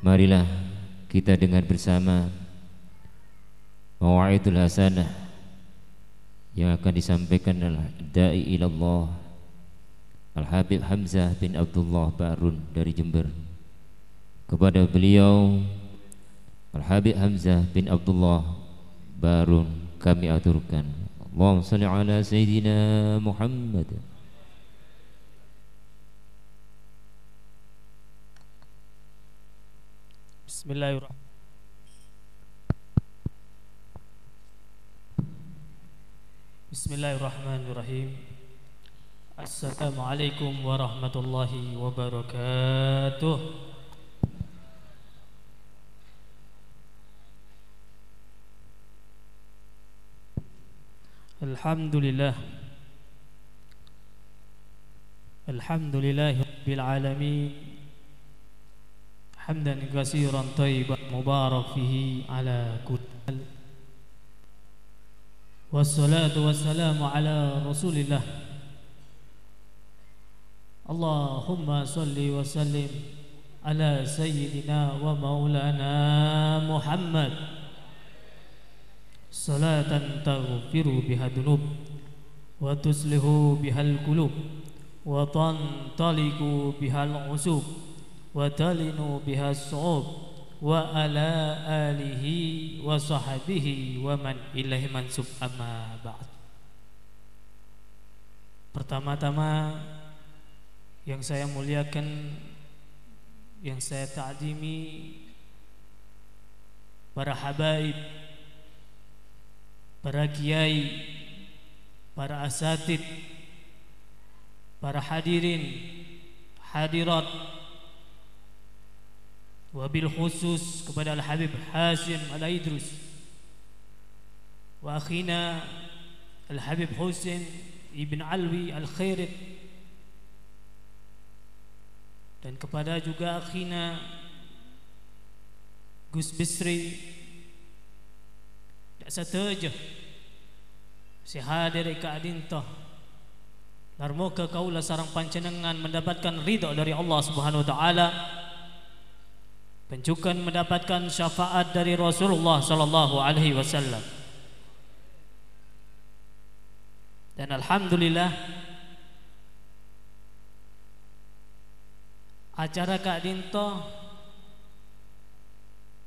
Marilah kita dengar bersama mau'idul hasanah yang akan disampaikan oleh Da'i ilallah Al-Habib Hamzah bin Abdullah Barun dari Jember. Kepada beliau Al-Habib Hamzah bin Abdullah Barun kami aturkan, Allahumma salli ala Sayyidina Muhammad. Bismillahirrahmanirrahim. Bismillahirrahmanirrahim. Assalamualaikum warahmatullahi wabarakatuh. Alhamdulillah. Alhamdulillahi rabbil alamin. Hamdan katsiran thayyiban mubarak fihi ala kulli hal. Wassalatu wassalamu ala Rasulillah. Allahumma salli wa sallim ala sayyidina wa maulana Muhammad. Salatan taghfiru biha dunub wa tuslihu bihal qulub wa tantaliqu bihal usub wa talinu biha su'ub wa ala alihi wa sahbihi wa man ilahi mansub amma ba'd. Pertama-tama yang saya muliakan, yang saya ta'zimi, para habaib, para kiai, para asatid, para hadirin, hadirat, wabil khusus kepada Al-Habib Hashim Al-Idrus wa akhina Al-Habib Husain Ibn Alwi Al-Khairit, dan kepada juga akhina Gus Bisri. Tak saja si hadir ika adintah larmoga kaulah sarang pancenengan mendapatkan ridha dari Allah Subhanahu wa taala, pencukan mendapatkan syafaat dari Rasulullah sallallahu alaihi wasallam. Dan alhamdulillah acara Kak Dinto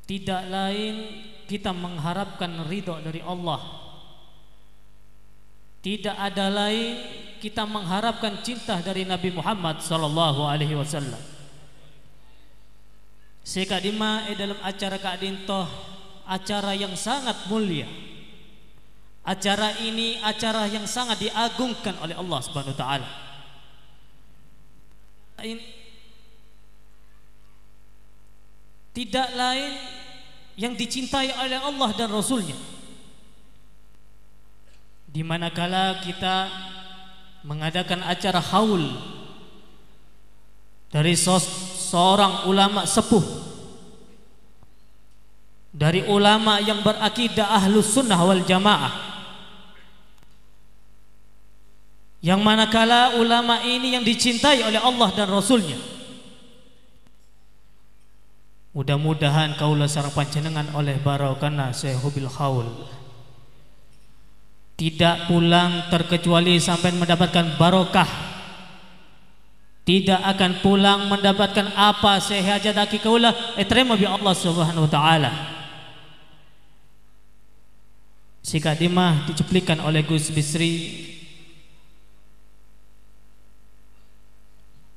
tidak lain kita mengharapkan ridha dari Allah. Tidak ada lain kita mengharapkan cinta dari Nabi Muhammad sallallahu alaihi wasallam. Sekadima dalam acara Kak Dinto, acara yang sangat mulia. Acara ini acara yang sangat diagungkan oleh Allah Subhanahu wa taala. Tidak lain yang dicintai oleh Allah dan Rasulnya. Di manakala kita mengadakan acara haul dari seorang ulama sepuh, dari ulama yang berakidah ahlus sunnah wal jamaah, yang manakala ulama ini yang dicintai oleh Allah dan Rasulnya. Mudah-mudahan kaulah sareng panjenengan oleh barakana sehubil haul tidak pulang terkecuali sampai mendapatkan barokah, tidak akan pulang mendapatkan apa sehajataki kaulah terima bi Allah Subhanahu wa taala. Sikadimah dicuplikan oleh Gus Bisri,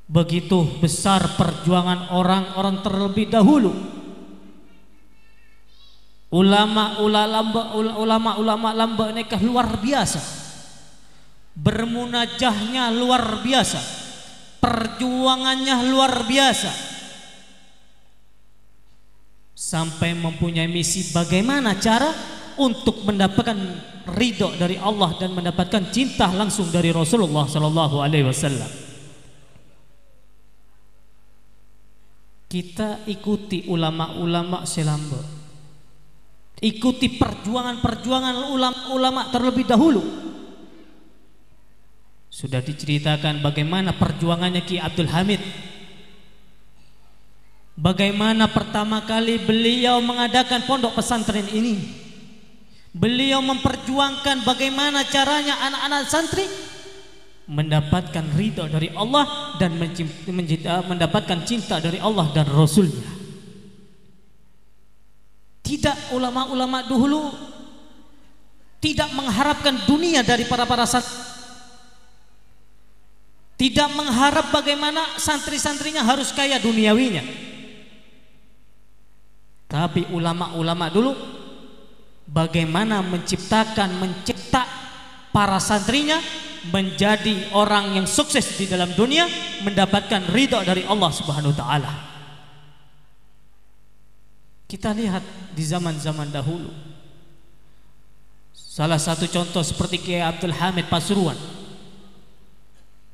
begitu besar perjuangan orang-orang terlebih dahulu, ulama-ulama lamba nikah luar biasa, bermunajahnya luar biasa, perjuangannya luar biasa, sampai mempunyai misi bagaimana cara untuk mendapatkan ridho dari Allah dan mendapatkan cinta langsung dari Rasulullah sallallahu alaihi wasallam. Kita ikuti ulama-ulama selamba, ikuti perjuangan-perjuangan ulama-ulama terlebih dahulu. Sudah diceritakan bagaimana perjuangannya Ki Abdul Hamid bagaimana pertama kali beliau mengadakan pondok pesantren ini. Beliau memperjuangkan bagaimana caranya anak-anak santri mendapatkan ridha dari Allah dan mendapatkan cinta dari Allah dan Rasulnya. Tidak, ulama-ulama dahulu tidak mengharapkan dunia dari para santri, tidak mengharap bagaimana santri-santrinya harus kaya duniawinya. Tapi ulama-ulama dulu bagaimana mencetak para santrinya menjadi orang yang sukses di dalam dunia, mendapatkan ridha dari Allah Subhanahu wa taala. Kita lihat di zaman-zaman dahulu, salah satu contoh seperti Kiai Abdul Hamid Pasuruan.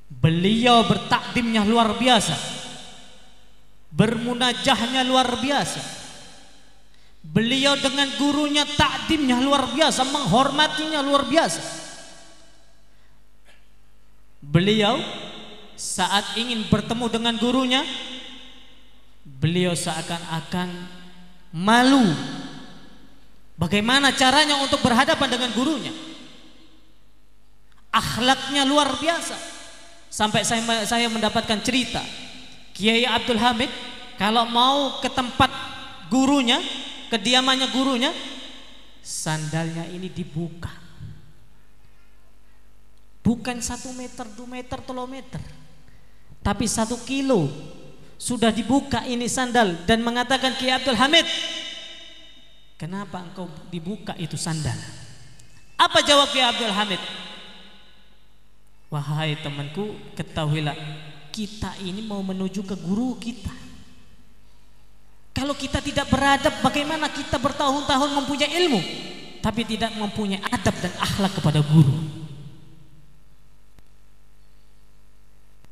Beliau bertakdimnya luar biasa, bermunajahnya luar biasa. Beliau dengan gurunya takdimnya luar biasa, menghormatinya luar biasa. Beliau saat ingin bertemu dengan gurunya, beliau seakan-akan malu bagaimana caranya untuk berhadapan dengan gurunya. Akhlaknya luar biasa. Sampai saya mendapatkan cerita, Kiai Abdul Hamid kalau mau ke tempat gurunya, kediamannya gurunya, sandalnya ini dibuka. Bukan 1 meter, 2 meter, 3 meter, tapi 1 kilo sudah dibuka ini sandal, dan mengatakan, Kiai Abdul Hamid, kenapa engkau dibuka itu sandal? Apa jawab Kiai Abdul Hamid? Wahai temanku, ketahuilah, kita ini mau menuju ke guru kita. Kalau kita tidak beradab, bagaimana kita bertahun-tahun mempunyai ilmu tapi tidak mempunyai adab dan akhlak kepada guru?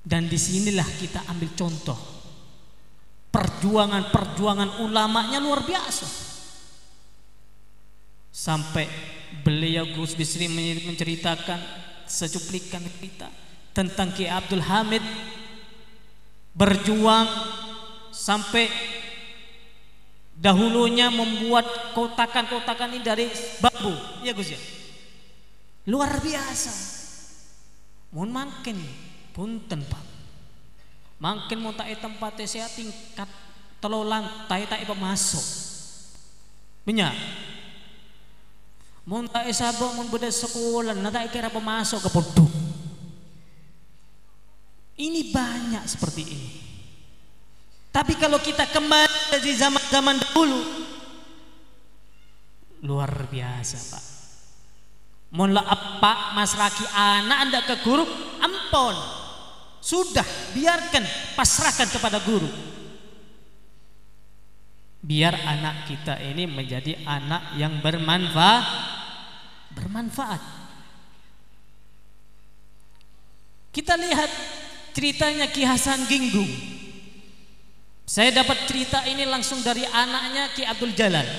Dan disinilah kita ambil contoh perjuangan ulamanya luar biasa. Sampai beliau Gus Bisri menceritakan secuplikan cerita tentang Kiai Abdul Hamid berjuang sampai dahulunya membuat kotakan-kotakan ini dari bambu, ya Gus ya, luar biasa. Mohon mangken punten Pak, mangken mau tak tempat saya tingkat 3 lantai tak masuk minyak. Mun tak sabok mun beda sekolah nata kira pemasok ke podok. Ini banyak seperti ini. Tapi kalau kita kembali dari zaman-zaman dahulu, luar biasa Pak. Mun la apa Mas Raki anak anda ke guru, ampun, sudah biarkan, pasrahkan kepada guru. Biar anak kita ini menjadi anak yang bermanfaat. Kita lihat ceritanya Ki Hasan Ginggung. Saya dapat cerita ini langsung dari anaknya Ki Abdul Jalal,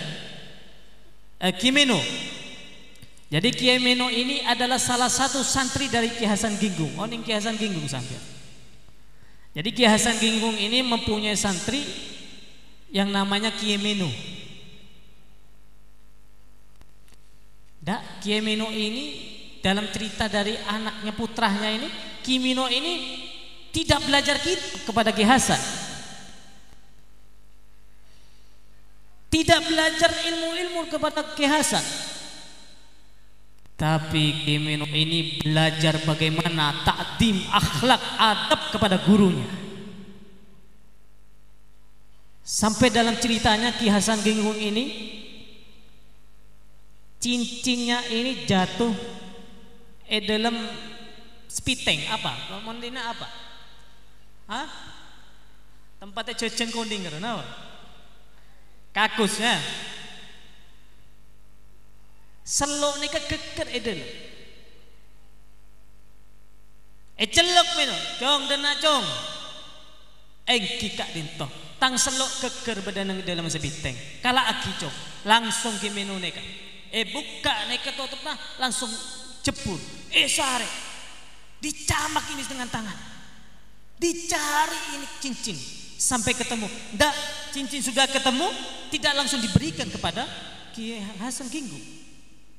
Ki Meno. Jadi Ki Meno ini adalah salah satu santri dari Ki Hasan Ginggung. Oh, ini Ki Hasan Ginggung sampai. Jadi Ki Hasan Ginggung ini mempunyai santri yang namanya Ki Meno. Kiai Meno ini dalam cerita dari anaknya putranya ini, Ki Meno ini tidak belajar kepada Ki Hasan, tidak belajar ilmu-ilmu kepada Ki Hasan, tapi Ki Meno ini belajar bagaimana takdim, akhlak, adab kepada gurunya. Sampai dalam ceritanya Ki Hasan Ginggung ini, cincinnya ini jatuh dalam spiteng apa? Mondina apa? Hah? Tempatnya jajan konding karena kakus ya. Selok nih keker edel. Celok meno, cong dena cong. Kikak dinto. Tang selok keker badan dalam spiteng. Kala aki cong, langsung kimeno neka. Buka naik ketutup nah langsung jebur. Sare dicamak ini dengan tangan, dicari ini cincin, sampai ketemu. Ndak, cincin sudah ketemu, tidak langsung diberikan kepada Kiai Hasan Kinggu.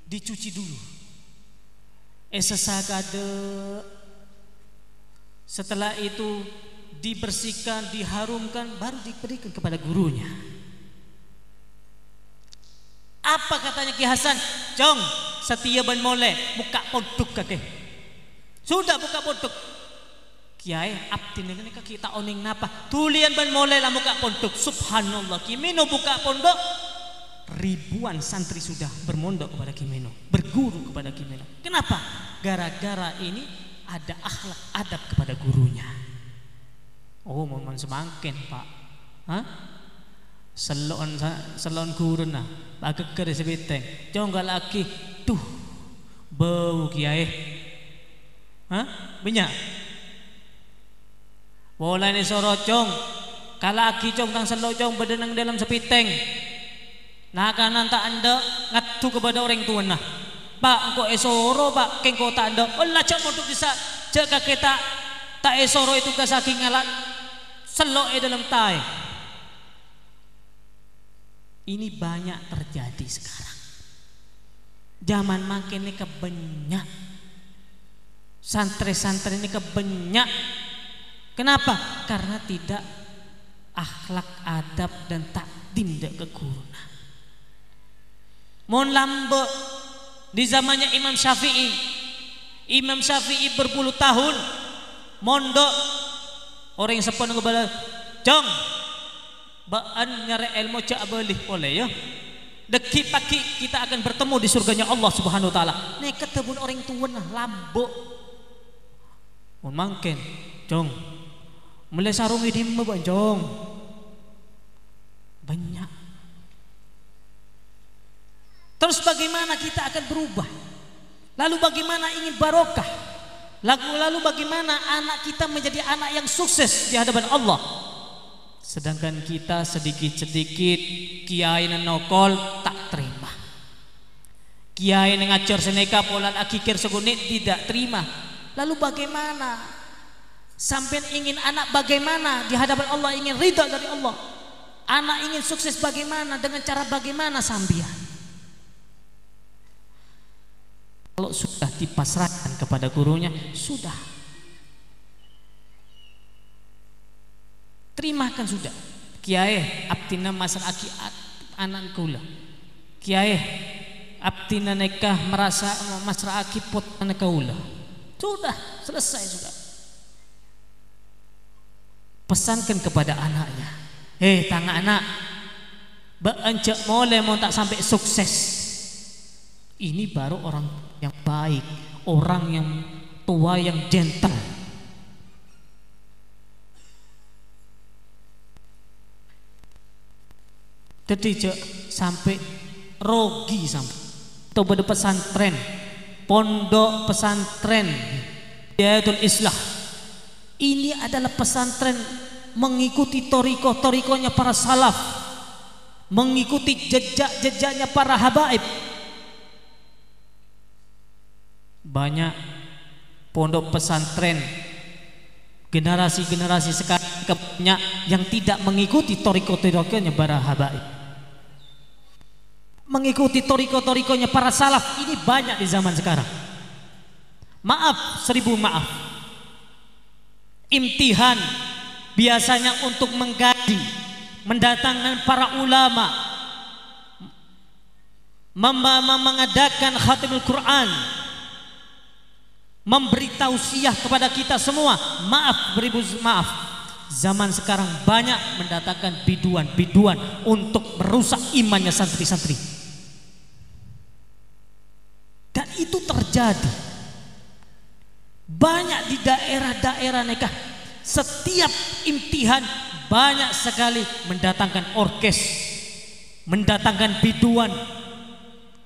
Dicuci dulu. Sesakade. Setelah itu dibersihkan, diharumkan, baru diberikan kepada gurunya. Apa katanya Ki Hasan? Jong, setia ban mole, buka poduk kakek. Sudah buka poduk. Kiai, abdi ini kita oning napa? Tulian ban mole lah buka pondok. Subhanallah, Kimeno buka pondok. Ribuan santri sudah bermondok kepada Kimeno, berguru kepada Kimeno. Kenapa? Gara-gara ini ada akhlak adab kepada gurunya. Oh, mohon semakin Pak. Hah? Selon guru nah, Pak keker sebeteng. Jangan lagi tuh bau Kiai. Hah? Banyak. Boleh ni sorocong. Kalau aki cong tang selocong berdenang dalam sepiteng. Nah kanan tak anda ngatu kepada orang tua nah. Pak engkau esoro pak kengko tak anda. Allah cak untuk bisa jaga kita tak esoro itu kasaki ngalat selok dalam tai. Ini banyak terjadi sekarang. Zaman makin ini kebanyak. Santri-santri ini kebanyak. Kenapa? Karena tidak akhlak adab dan takdim ke guru. Mohon lambe di zamannya Imam Syafi'i. Imam Syafi'i berpuluh tahun mondok. Orang yang sepon kepada Jong baan nyari ilmu cak boleh ya. Deki pagi kita akan bertemu di surganya Allah Subhanahu wa taala. Nek ketemu orang tua nah lambok. Mun mangken, Jong. Mulai sarungi dimma Bang Jong. Banyak. Terus bagaimana kita akan berubah? Lalu bagaimana ingin barokah? Lalu bagaimana anak kita menjadi anak yang sukses di hadapan Allah? Sedangkan kita sedikit-sedikit kiai nokol tak terima. Kiai ngajar seneka polan akikir segunit tidak terima. Lalu bagaimana? Sampai ingin anak bagaimana di hadapan Allah, ingin ridha dari Allah. Anak ingin sukses bagaimana, dengan cara bagaimana sambian? Kalau sudah dipasrahkan kepada gurunya, sudah. Terimakan sudah. Kiai abtina masan aki anak kula. Kiai abtina nekah merasa masra aki pot anak kula. Sudah selesai sudah. Pesankan kepada anaknya. Tangga anak, beancak mole mau tak sampai sukses. Ini baru orang yang baik, orang yang tua yang gentle. Jadi sampai rogi sampai atau pada pesantren, pondok pesantren Hidayatul Islah. Ini adalah pesantren mengikuti torikonya para salaf, mengikuti jejak-jejaknya para habaib. Banyak pondok pesantren generasi-generasi sekarang banyak yang tidak mengikuti torikonya para habaib, mengikuti torikonya para salaf. Ini banyak di zaman sekarang. Maaf, 1000 maaf. Imtihan biasanya untuk menggaji, mendatangkan para ulama, mengadakan khatimul Quran, memberi tausiah kepada kita semua. Maaf, beribu maaf. Zaman sekarang banyak mendatangkan biduan untuk merusak imannya santri-santri. Dan itu terjadi banyak di daerah-daerah nikah. Setiap imtihan banyak sekali mendatangkan orkes, mendatangkan biduan,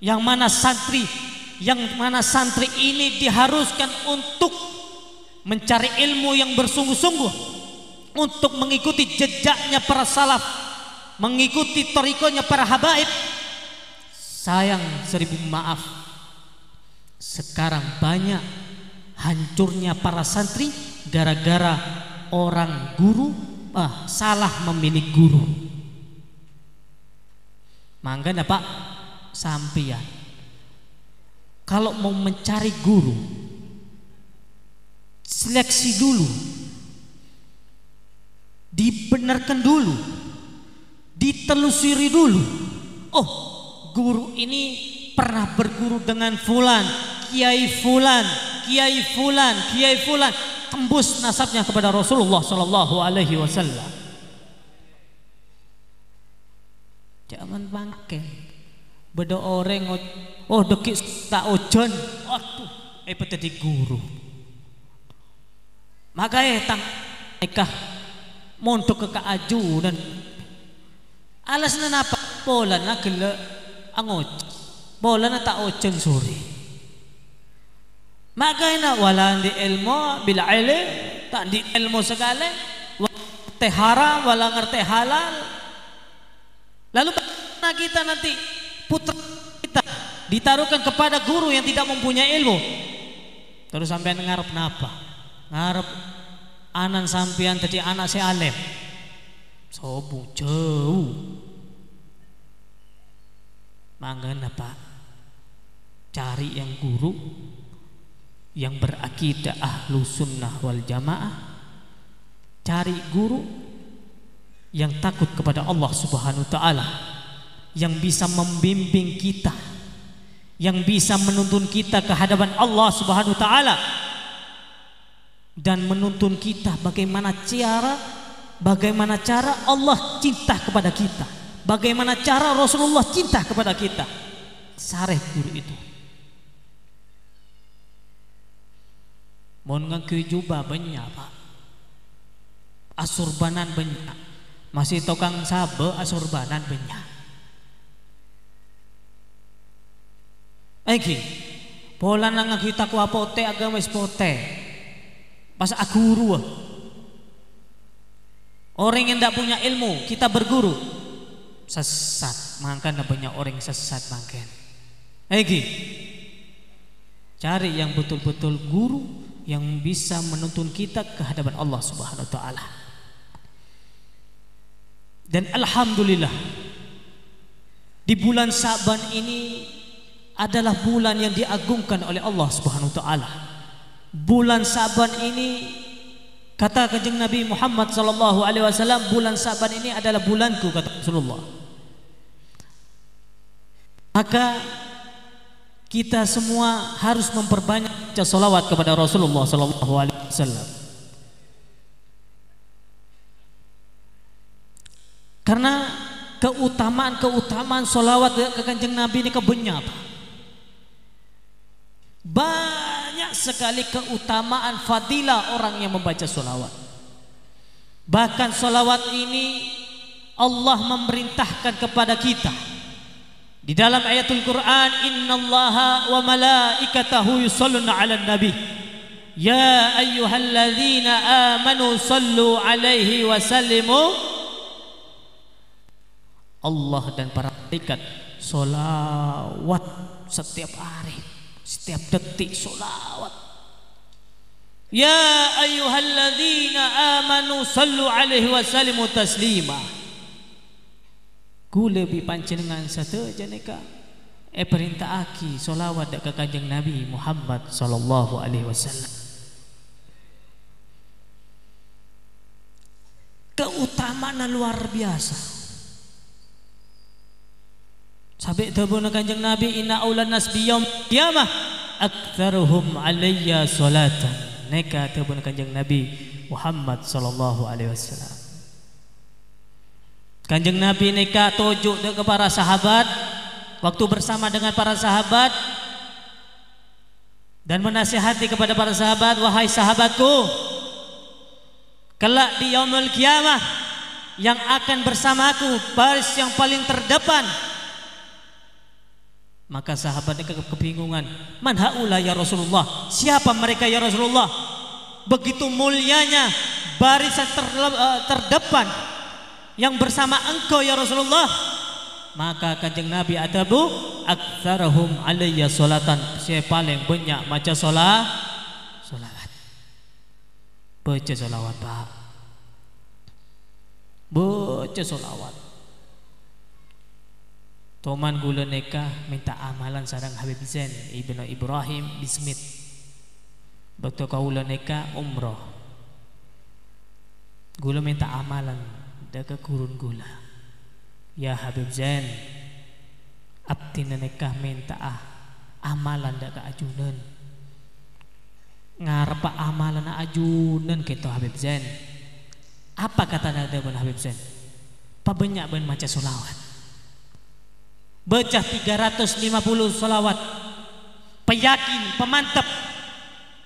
yang mana santri ini diharuskan untuk mencari ilmu yang bersungguh-sungguh, untuk mengikuti jejaknya para salaf, mengikuti torikonya para habaib. Sayang, 1000 maaf, sekarang banyak hancurnya para santri gara-gara orang guru salah memilih guru. Mangga Pak sampeyan kalau mau mencari guru, seleksi dulu, dibenarkan dulu, ditelusuri dulu. Oh, guru ini pernah berguru dengan fulan, kiai fulan, kiai fulan, kiai fulan, tembus nasabnya kepada Rasulullah Sallallahu Alaihi Wasallam. Jangan bangke, beda orang dekik tak ojon, aduh, di guru. Makanya tang nikah mondok ke aju dan alasnya napa? Pola na gele angoj, pola na tak ojon sore. Makanya wala di ilmu bila ilmu tak di ilmu sekali, teh haram wala ngerti halal. Lalu bagaimana kita nanti putra kita ditaruhkan kepada guru yang tidak mempunyai ilmu? Terus sampean ngarep napa? Ngarep anan sampean tadi anak si alim. Sobu jauh. Mangga Pak, cari yang guru yang berakidah ahlu sunnah wal jamaah. Cari guru yang takut kepada Allah Subhanahu wa ta'ala, yang bisa membimbing kita, yang bisa menuntun kita ke hadapan Allah Subhanahu wa ta'ala, dan menuntun kita bagaimana cara Allah cinta kepada kita, bagaimana cara Rasulullah cinta kepada kita. Sareh guru itu. Mohon ngakui jubah banyak Pak, asurbanan banyak, masih tokang sabe asurbanan banyak. Eki, pola nang kita ku apote agama pote, pas aguru. Orang yang tidak punya ilmu kita berguru sesat, makanya banyak orang sesat makan. Eki, cari yang betul-betul guru yang bisa menuntun kita ke hadapan Allah Subhanahu wa ta'ala. Dan alhamdulillah di bulan Sa'ban ini adalah bulan yang diagungkan oleh Allah Subhanahu wa ta'ala. Bulan Sa'ban ini, kata Kanjeng Nabi Muhammad sallallahu alaihi wasallam, bulan Sa'ban ini adalah bulanku, kata Rasulullah. Maka kita semua harus memperbanyak baca salawat kepada Rasulullah sallallahu alaihi wasallam. Karena keutamaan solawat ke Kanjeng Nabi ini kebanyak. Banyak sekali keutamaan fadilah orang yang membaca solawat. Bahkan solawat ini Allah memerintahkan kepada kita di dalam ayatul Quran, innallaha wa malaikatahu yusholluna 'alan nabi ya ayyuhalladzina amanu sallu 'alaihi wa sallimu. Allah dan para malaikat solawat setiap hari, setiap detik solawat. Ya ayyuhalladzina amanu sallu alaihi wa sallimu taslima. Gule bi panjenengan sateja nika perintah aki solawat ke Kanjeng Nabi Muhammad sallallahu alaihi wasallam. Keutamaan luar biasa. Sampai tabuna Kanjeng Nabi, inna aulan nas biyam qiyamah aktsaruhum alayya salatan. Neka tabuna Kanjeng Nabi Muhammad sallallahu alaihi wasallam. Kanjeng Nabi neka tujuk ke para sahabat waktu bersama dengan para sahabat dan menasihati kepada para sahabat, wahai sahabatku, kelak di yaumul qiyamah yang akan bersamaku baris yang paling terdepan. Maka sahabatnya kebingungan, man haula ya Rasulullah, siapa mereka ya Rasulullah? Begitu mulianya barisan terdepan yang bersama engkau ya Rasulullah. Maka Kanjeng Nabi adabu aktsarahum alayya salatan, saya paling banyak baca salawat. Baca salawat Pak. baca solawat. Toman gula neka minta amalan sarang Habib Zain Ibnu Ibrahim Bismit. Bakto kaula neka umroh. Gula minta amalan daga kurun gula. Ya Habib Zain, abdi neka minta amalan daga ajunan. Ngarep amalan ajunan keto Habib Zain. Apa kata nada ben Habib Zain? Pabanyak ben maca solawat. Baca 350 solawat. Peyakin, pemantap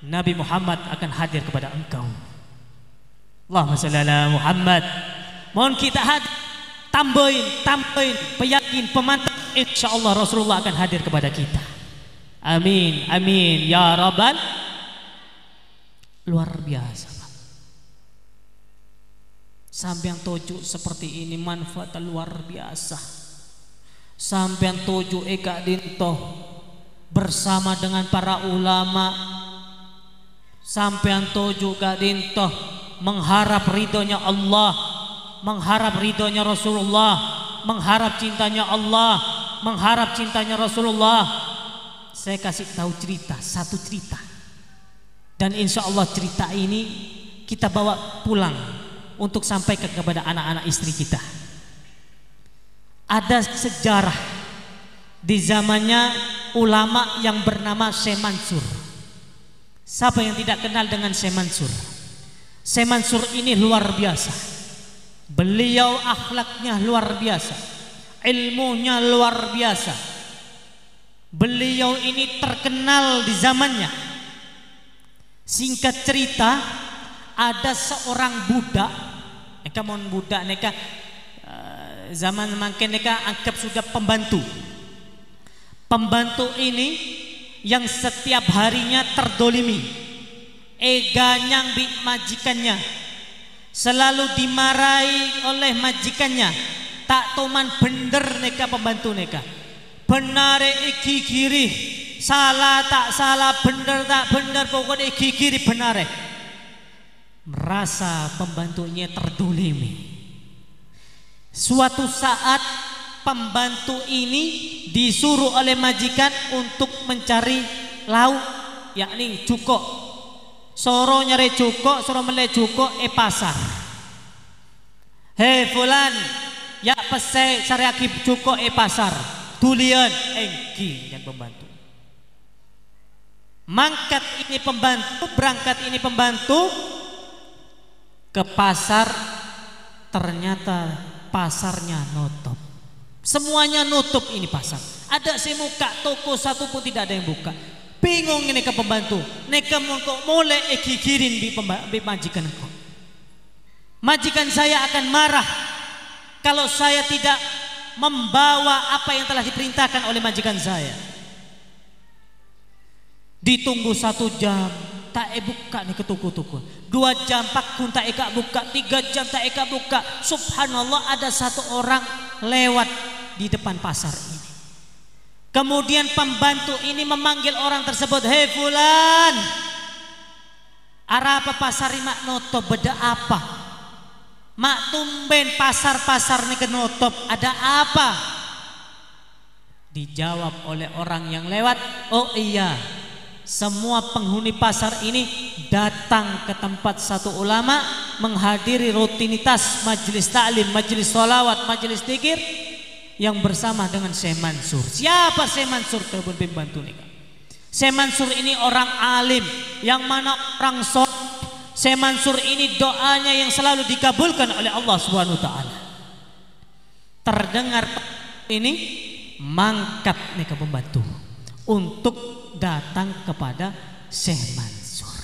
Nabi Muhammad akan hadir kepada engkau. Allahumma shalli ala Muhammad. Mohon kita hadir, tambahin, peyakin, pemantap, insyaallah Rasulullah akan hadir kepada kita. Amin, amin ya rabbal. Luar biasa. Sampai yang tujuh seperti ini manfaat luar biasa. Sampai yang tujuh eka dintoh bersama dengan para ulama. Sampai yang tujuh eka dintoh mengharap ridhonya Allah, mengharap ridhonya Rasulullah, mengharap cintanya Allah, mengharap cintanya Rasulullah. Saya kasih tahu cerita, satu cerita, dan insya Allah cerita ini kita bawa pulang untuk sampaikan kepada anak-anak istri kita. Ada sejarah di zamannya ulama yang bernama Syekh Mansur. Siapa yang tidak kenal dengan Syekh Mansur? Syekh Mansur ini luar biasa. Beliau akhlaknya luar biasa, ilmunya luar biasa. Beliau ini terkenal di zamannya. Singkat cerita, ada seorang budak, neka mon budak neka zaman makin neka anggap sudah pembantu. Pembantu ini yang setiap harinya terdolimi, eganyang bi majikannya, selalu dimarahi oleh majikannya. Tak toman bener neka pembantu neka, benare iki kiri, salah tak salah, bener tak bener, pokoknya iki kiri benare. Merasa pembantunya terdolimi. Suatu saat pembantu ini disuruh oleh majikan untuk mencari lauk, yakni cuko. Soro nyari cuko, soro mele cuko pasar. Hei fulan, ya pese cari akib cuko pasar. Tulian engki yang pembantu. Mangkat ini pembantu, berangkat ini pembantu ke pasar, ternyata pasarnya nutup. Semuanya nutup ini pasar. Ada semuka toko satu pun tidak ada yang buka. Bingung ini ke pembantu. Neka kok mulai kikirin di majikan kok. Majikan saya akan marah kalau saya tidak membawa apa yang telah diperintahkan oleh majikan saya. Ditunggu 1 jam, tak buka nih ke toko-toko. 2 jam pakun tak eka buka, 3 jam tak eka buka. Subhanallah, ada satu orang lewat di depan pasar ini. Kemudian pembantu ini memanggil orang tersebut, hei fulan, ara apa pasar mak noto beda apa? Mak tumben pasar-pasar nih kenotop, ada apa? Dijawab oleh orang yang lewat, oh iya, semua penghuni pasar ini datang ke tempat satu ulama menghadiri rutinitas majelis taklim, majelis sholawat, majelis zikir yang bersama dengan Syekh Mansur. Siapa Syekh Mansur? Telepon pembantu nih. Syekh Mansur ini orang alim yang mana orang soleh. Syekh Mansur ini doanya yang selalu dikabulkan oleh Allah Subhanahu wa taala. Terdengar ini, mangkat nih ke pembantu untuk datang kepada Syekh Mansur.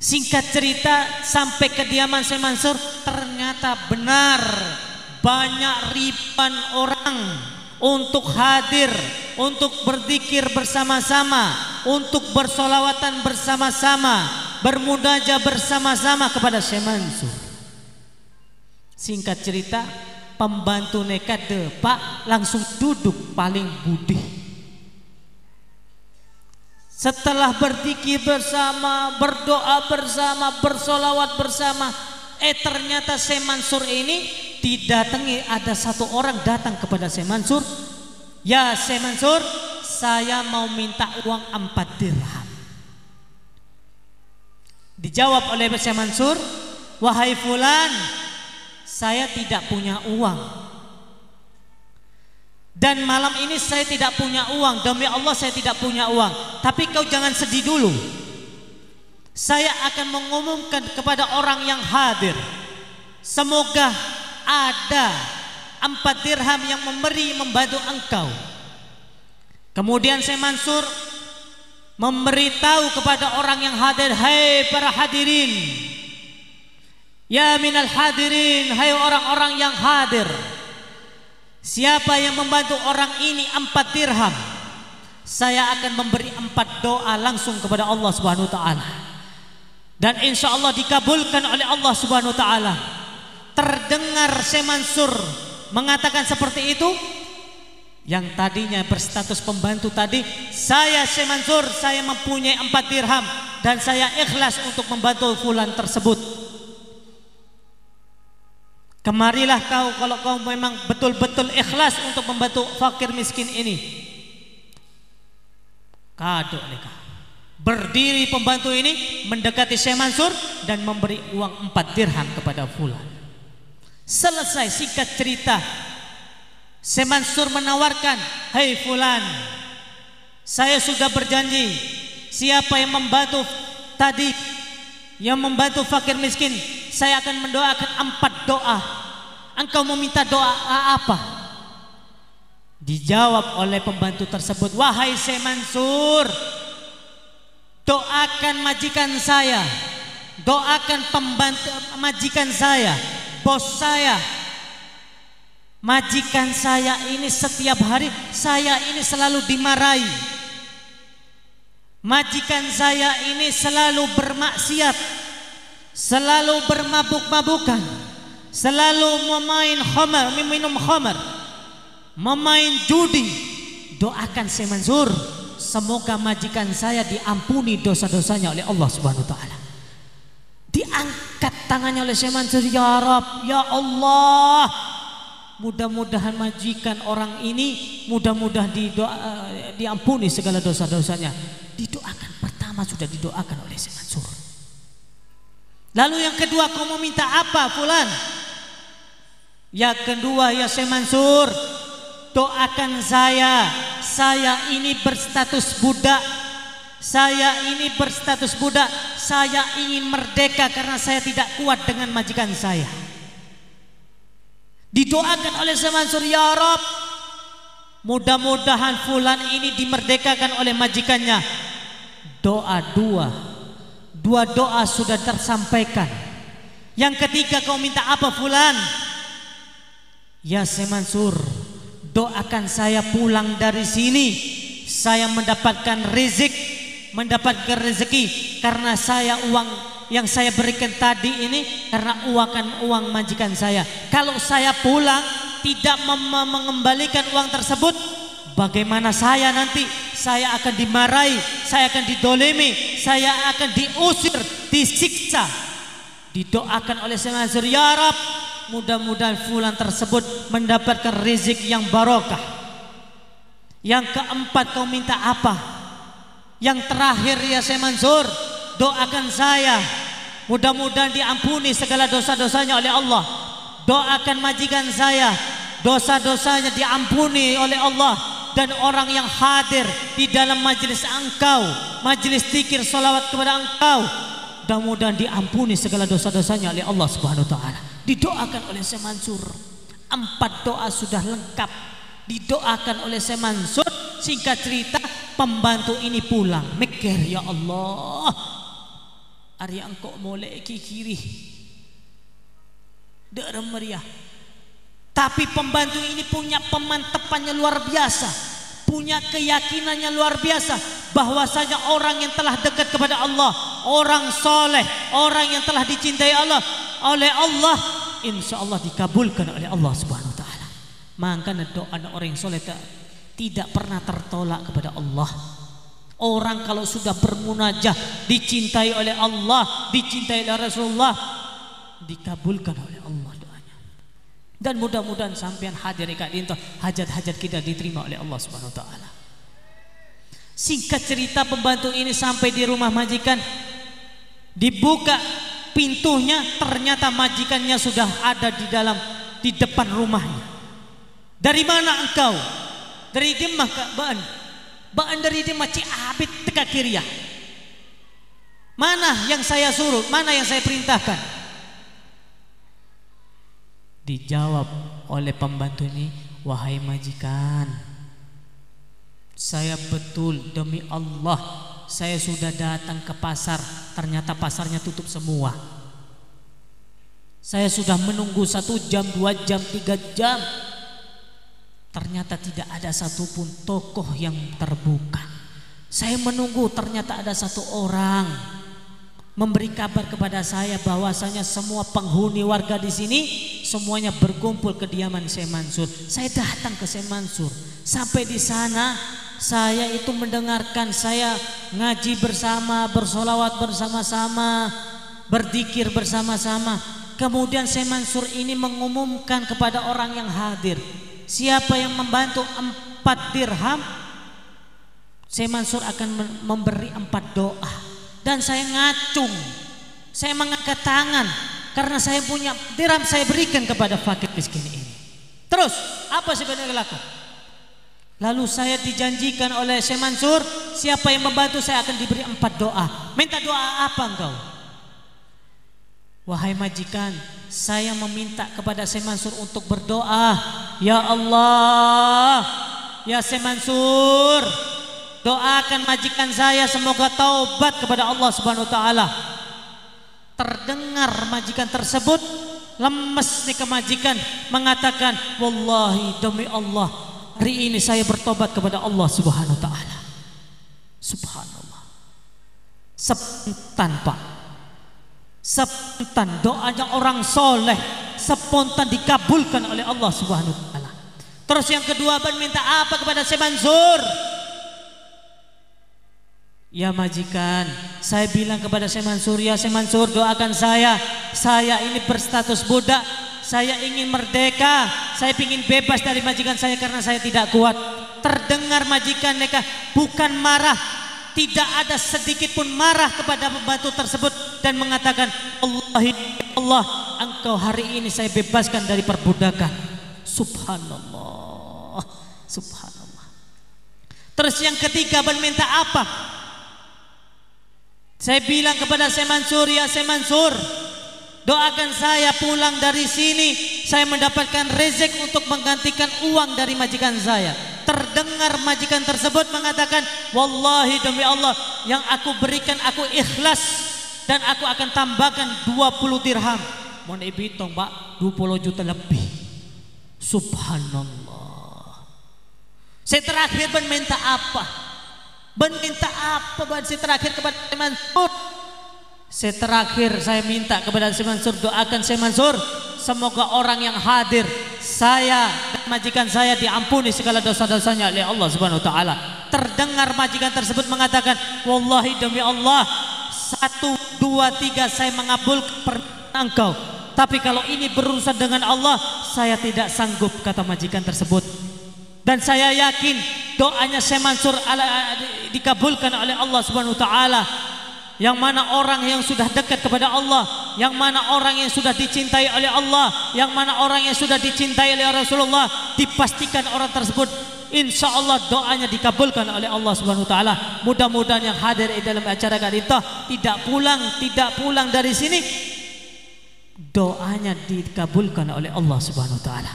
Singkat cerita, sampai kediaman Syekh Mansur, ternyata benar banyak ribuan orang untuk hadir, untuk berzikir bersama-sama, untuk bersolawatan bersama-sama, bermunajat bersama-sama kepada Syekh Mansur. Singkat cerita, pembantu nekat Pak langsung duduk paling budi. Setelah berzikir bersama, berdoa bersama, bersolawat bersama, Ternyata Syekh Mansur ini didatangi, ada satu orang datang kepada Syekh Mansur. Ya Syekh Mansur, saya mau minta uang 4 dirham. Dijawab oleh Syekh Mansur, wahai fulan, saya tidak punya uang. Dan malam ini saya tidak punya uang. Demi Allah saya tidak punya uang. Tapi kau jangan sedih dulu. Saya akan mengumumkan kepada orang yang hadir. Semoga ada 4 dirham yang membantu engkau. Kemudian Syekh Mansur memberitahu kepada orang yang hadir, hai para hadirin, ya minal hadirin, hai orang-orang yang hadir, siapa yang membantu orang ini 4 dirham, saya akan memberi 4 doa langsung kepada Allah Subhanahu wa taala. Dan insya Allah dikabulkan oleh Allah Subhanahu wa taala. Terdengar Syekh Mansur mengatakan seperti itu. Yang tadinya berstatus pembantu tadi, saya Syekh Mansur, saya mempunyai 4 dirham dan saya ikhlas untuk membantu fulan tersebut. Kemarilah kau kalau kau memang betul-betul ikhlas untuk membantu fakir miskin ini. Kado mereka. Berdiri pembantu ini mendekati Syekh Mansur dan memberi uang 4 dirham kepada fulan. Selesai singkat cerita, Syekh Mansur menawarkan, hei fulan, saya sudah berjanji, siapa yang membantu tadi, yang membantu fakir miskin, saya akan mendoakan 4 doa. Engkau meminta doa apa? Dijawab oleh pembantu tersebut, wahai Syekh Mansur, doakan majikan saya, doakan pembantu majikan saya, bos saya. Majikan saya ini setiap hari saya ini selalu dimarahi. Majikan saya ini selalu bermaksiat, selalu bermabuk-mabukan, selalu minum khamar, memain judi. Doakan Syekh Mansur, semoga majikan saya diampuni dosa-dosanya oleh Allah Subhanahu wa taala. Diangkat tangannya oleh Syekh Mansur, ya Rabb, ya Allah, mudah-mudahan majikan orang ini mudah-mudahan diampuni segala dosa-dosanya. Didoakan, pertama sudah didoakan oleh Syekh Mansur. Lalu yang kedua, kau mau minta apa fulan? Yang kedua, ya Syekh Mansur, doakan saya ini berstatus budak. Saya ini berstatus budak. Saya ingin merdeka karena saya tidak kuat dengan majikan saya. Didoakan oleh Syekh Mansur, ya Rabb, mudah-mudahan fulan ini dimerdekakan oleh majikannya. Doa dua doa sudah tersampaikan. Yang ketiga, kau minta apa fulan? Ya Syekh Mansur, doakan saya pulang dari sini, saya mendapatkan rezeki karena saya uang yang saya berikan tadi ini karena uang majikan saya. Kalau saya pulang tidak mengembalikan uang tersebut, bagaimana saya nanti? Saya akan dimarahi, saya akan didolimi, saya akan diusir, disiksa. Didoakan oleh Syekh Mansur, ya Rabb, mudah-mudahan fulan tersebut mendapatkan rezeki yang barokah. Yang keempat, kau minta apa? Yang terakhir, ya Syekh Mansur, doakan saya, mudah-mudahan diampuni segala dosa-dosanya oleh Allah. Doakan majikan saya, dosa-dosanya diampuni oleh Allah. Dan orang yang hadir di dalam majelis engkau, majelis zikir salawat kepada engkau, mudah-mudahan diampuni segala dosa-dosanya oleh Allah Subhanahu wa taala. Didoakan oleh Syekh Mansur. 4 doa sudah lengkap didoakan oleh Syekh Mansur. Singkat cerita, pembantu ini pulang mikir, ya Allah, hari engkau mulai kiri darah meriah. Tapi pembantu ini punya pemantapannya luar biasa, punya keyakinannya luar biasa bahwasanya orang yang telah dekat kepada Allah, orang soleh, orang yang telah dicintai oleh Allah, insya Allah dikabulkan oleh Allah Subhanahu wa taala. Maka doa orang yang soleh tidak pernah tertolak kepada Allah. Orang kalau sudah bermunajah dicintai oleh Allah, dicintai oleh Rasulullah, dikabulkan oleh Allah doanya. Dan mudah-mudahan sampean hadir Kak Dinto, hajat-hajat kita diterima oleh Allah Subhanahu wa taala. Singkat cerita, pembantu ini sampai di rumah majikan, dibuka pintunya, ternyata majikannya sudah ada di depan rumahnya. Dari mana engkau? Dari Dimah Kak Baan. Baan dari Dimah Ciabit teka Kiriah. Mana yang saya suruh? Mana yang saya perintahkan? Dijawab oleh pembantu ini, wahai majikan, saya betul demi Allah, saya sudah datang ke pasar, ternyata pasarnya tutup semua. Saya sudah menunggu 1 jam, 2 jam, 3 jam, ternyata tidak ada satupun toko yang terbuka. Saya menunggu, ternyata ada 1 orang memberi kabar kepada saya bahwasanya semua penghuni warga di sini semuanya berkumpul ke kediaman Syekh Mansur. Saya datang ke Syekh Mansur. Sampai di sana saya itu mendengarkan, saya ngaji bersama, bersolawat bersama-sama, berzikir bersama-sama. Kemudian Syekh Mansur ini mengumumkan kepada orang yang hadir, siapa yang membantu 4 dirham, Syekh Mansur akan memberi 4 doa. Dan saya ngacung, saya mengangkat tangan karena saya punya dirham, saya berikan kepada fakir miskin ini. Terus apa sebenarnya laku? Lalu saya dijanjikan oleh Syekh Mansur, siapa yang membantu saya akan diberi 4 doa. Minta doa apa engkau? Wahai majikan, saya meminta kepada Syekh Mansur untuk berdoa, ya Allah, ya Syekh Mansur, doakan majikan saya semoga taubat kepada Allah Subhanahu wa taala. Terdengar majikan tersebut lemes nih ke majikan, mengatakan, wallahi demi Allah, hari ini saya bertobat kepada Allah Subhanahu wa taala. Subhanallah. Spontan Pak. Spontan, doanya orang soleh spontan dikabulkan oleh Allah Subhanahu wa taala. Terus yang kedua, minta apa kepada Syekh Mansur? Ya majikan, saya bilang kepada Syekh Mansur, ya Syekh Mansur, doakan saya ini berstatus budak, saya ingin merdeka, saya ingin bebas dari majikan saya karena saya tidak kuat. Terdengar majikan mereka bukan marah, tidak ada sedikit pun marah kepada pembantu tersebut, dan mengatakan, Allah, engkau hari ini saya bebaskan dari perbudakan. Subhanallah, subhanallah. Terus yang ketiga, minta apa? Saya bilang kepada Syekh Mansur, ya Syekh Mansur, doakan saya pulang dari sini, saya mendapatkan rezeki untuk menggantikan uang dari majikan saya. Terdengar majikan tersebut mengatakan, wallahi demi Allah, yang aku berikan aku ikhlas, dan aku akan tambahkan 20 dirham. Mohon dihitung Pak, 20 juta lebih. Subhanallah. Saya terakhir minta apa? Minta apa? Saya terakhir kepada Syekh Mansur. Saya minta kepada Syekh Mansur, doakan Syekh Mansur semoga orang yang hadir, saya dan majikan saya diampuni segala dosa-dosanya oleh Allah Subhanahu wa taala. Terdengar majikan tersebut mengatakan, wallahi demi Allah, 1, 2, 3 saya mengabulkan permintaan engkau, tapi kalau ini berurusan dengan Allah, saya tidak sanggup, kata majikan tersebut. Dan saya yakin doanya Syekh Mansur dikabulkan oleh Allah Subhanahu wa taala. Yang mana orang yang sudah dekat kepada Allah, yang mana orang yang sudah dicintai oleh Allah, yang mana orang yang sudah dicintai oleh Rasulullah, dipastikan orang tersebut insya Allah doanya dikabulkan oleh Allah Subhanahu wa taala. Mudah-mudahan yang hadir di dalam acara Gadita tidak pulang dari sini, doanya dikabulkan oleh Allah Subhanahu wa taala.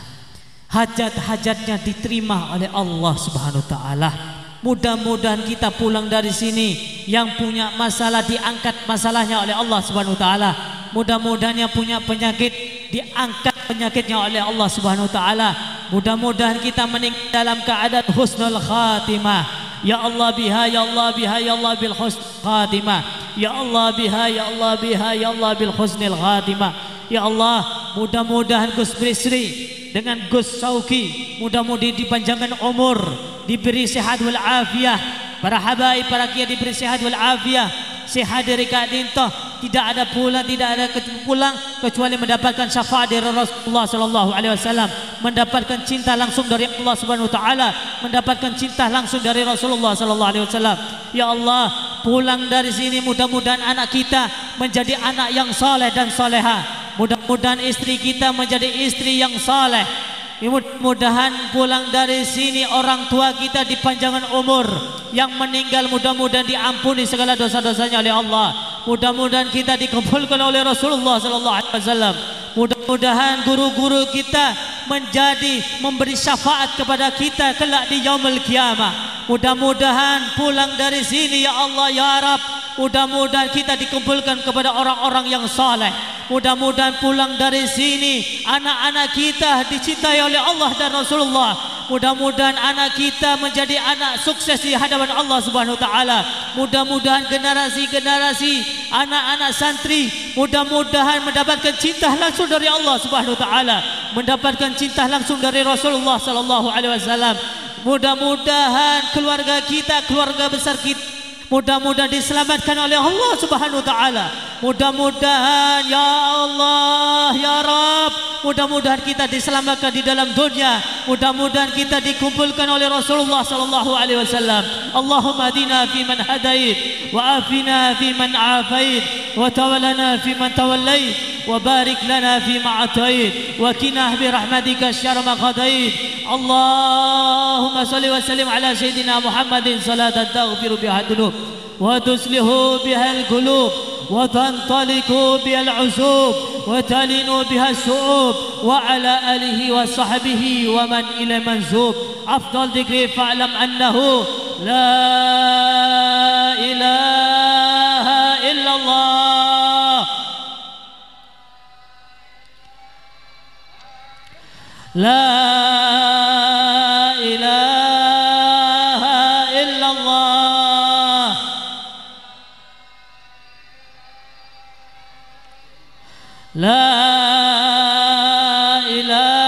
Hajat-hajatnya diterima oleh Allah Subhanahu wa taala. Mudah-mudahan kita pulang dari sini yang punya masalah diangkat masalahnya oleh Allah Subhanahu wa taala. Mudah-mudahan yang punya penyakit diangkat penyakitnya oleh Allah Subhanahu wa taala. Mudah-mudahan kita meninggal dalam keadaan husnul khatimah. Ya Allah biha, ya Allah biha, ya Allah bil husnul khatimah. Ya Allah biha, ya Allah biha, ya Allah bil husnul khatimah. Ya Allah, mudah-mudahan Gus Bisri dengan Gus Sauki mudah-mudahan dipanjangkan umur, diberi sehat wal afiyah, para habaib, para kiai diberi sehat wal afiyah, sehat dari Kak Dinto, tidak ada pulang kecuali mendapatkan syafaat dari Rasulullah sallallahu alaihi wasallam, mendapatkan cinta langsung dari Allah Subhanahu wa taala, mendapatkan cinta langsung dari Rasulullah sallallahu alaihi wasallam. Ya Allah, pulang dari sini mudah-mudahan anak kita menjadi anak yang saleh dan saleha. Mudah-mudahan istri kita menjadi istri yang saleh. Mudah-mudahan pulang dari sini orang tua kita dipanjangkan umur, yang meninggal mudah-mudahan diampuni segala dosa-dosanya oleh Allah. Mudah-mudahan kita dikumpulkan oleh Rasulullah sallallahu alaihi wasallam. Mudah-mudahan guru-guru kita memberi syafaat kepada kita kelak di yaumul qiyamah. Mudah-mudahan pulang dari sini ya Allah ya Rabb, mudah-mudahan kita dikumpulkan kepada orang-orang yang saleh. Mudah-mudahan pulang dari sini anak-anak kita dicintai oleh Allah dan Rasulullah. Mudah-mudahan anak kita menjadi anak sukses di hadapan Allah Subhanahu wa taala. Mudah-mudahan generasi-generasi anak-anak santri mudah-mudahan mendapatkan cinta langsung dari Allah Subhanahu wa taala, mendapatkan cinta langsung dari Rasulullah sallallahu alaihi wasallam. Mudah-mudahan keluarga kita, keluarga besar kita mudah-mudahan diselamatkan oleh Allah Subhanahu wa taala. Mudah-mudahan ya Allah ya Rabb, mudah-mudahan kita diselamatkan di dalam dunia. Mudah-mudahan kita dikumpulkan oleh Rasulullah sallallahu alaihi wasallam. Allahumma hadina fi man hadait, wa afina fi man afait, wa tawallana fi man tawallait, wa barik lana fi ma atait, wa qina bi rahmatika syarra ma qadait. Allahumma salli wa sallim ala sayyidina Muhammadin salatan taghfiru biha dhunub wa tuslihu biha al-qulub wa tantaliqu biha al-usub wa talinu biha as-su'ub wa ala alihi wa sahbihi wa man ila mansub. Afdal dhikri fa'lam annahu la ilaha illallah, la La ilaha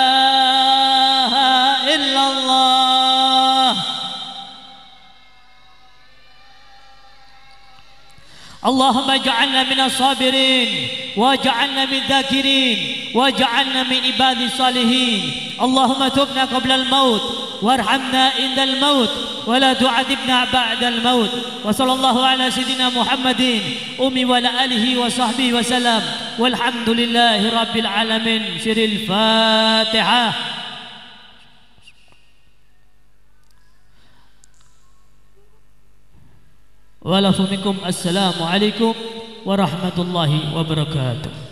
illallah. Allahumma ja'alna minas sabirin, waj'alna min dhakirin, waj'alna min ibadis salihin. Allahumma tubna qabla al-maut, warhamna indal maut, ولا تعذبنا بعد الموت. وصلى الله على سيدنا محمد أمي وعلى آله وصحبه وسلم، والحمد لله رب العالمين. سر الفاتحة. ولكم السلام عليكم ورحمة الله وبركاته.